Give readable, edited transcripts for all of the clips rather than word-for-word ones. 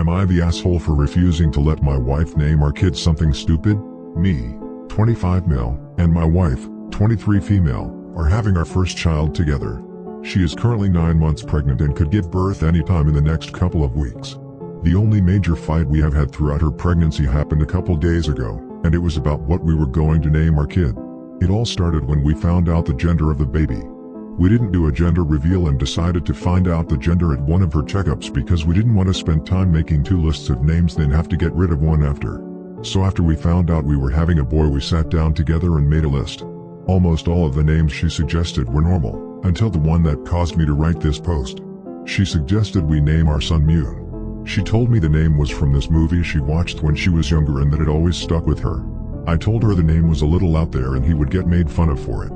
Am I the asshole for refusing to let my wife name our kid something stupid? Me, 25 male, and my wife, 23 female, are having our first child together. She is currently 9 months pregnant and could give birth anytime in the next couple of weeks. The only major fight we have had throughout her pregnancy happened a couple days ago, and it was about what we were going to name our kid. It all started when we found out the gender of the baby. We didn't do a gender reveal and decided to find out the gender at one of her checkups because we didn't want to spend time making 2 lists of names then have to get rid of one after. So after we found out we were having a boy, we sat down together and made a list. Almost all of the names she suggested were normal, until the one that caused me to write this post. She suggested we name our son Moon. She told me the name was from this movie she watched when she was younger and that it always stuck with her. I told her the name was a little out there and he would get made fun of for it.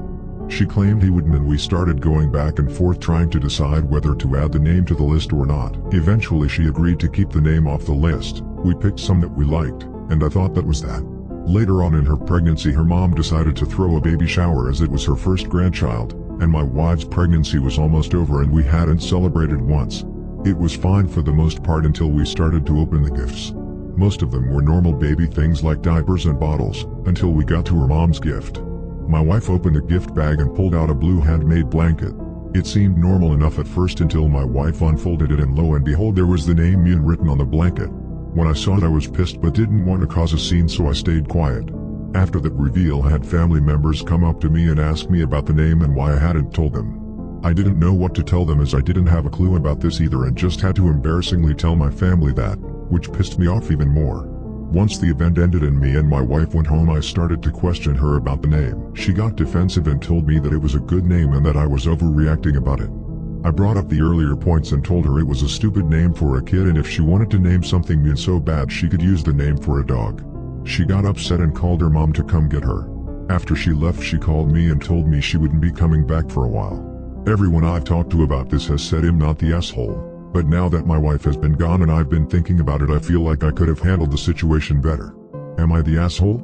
She claimed he wouldn't, and we started going back and forth trying to decide whether to add the name to the list or not. Eventually she agreed to keep the name off the list. We picked some that we liked, and I thought that was that. Later on in her pregnancy, her mom decided to throw a baby shower as it was her first grandchild, and my wife's pregnancy was almost over and we hadn't celebrated once. It was fine for the most part until we started to open the gifts. Most of them were normal baby things like diapers and bottles, until we got to her mom's gift. My wife opened the gift bag and pulled out a blue handmade blanket. It seemed normal enough at first until my wife unfolded it, and lo and behold, there was the name Moon written on the blanket. When I saw it, I was pissed but didn't want to cause a scene, so I stayed quiet. After that reveal, I had family members come up to me and ask me about the name and why I hadn't told them. I didn't know what to tell them as I didn't have a clue about this either and just had to embarrassingly tell my family that, which pissed me off even more. Once the event ended and me and my wife went home, I started to question her about the name. She got defensive and told me that it was a good name and that I was overreacting about it. I brought up the earlier points and told her it was a stupid name for a kid, and if she wanted to name something Moon so bad she could use the name for a dog. She got upset and called her mom to come get her. After she left, she called me and told me she wouldn't be coming back for a while. Everyone I've talked to about this has said I'm not the asshole. But now that my wife has been gone and I've been thinking about it, I feel like I could have handled the situation better. Am I the asshole?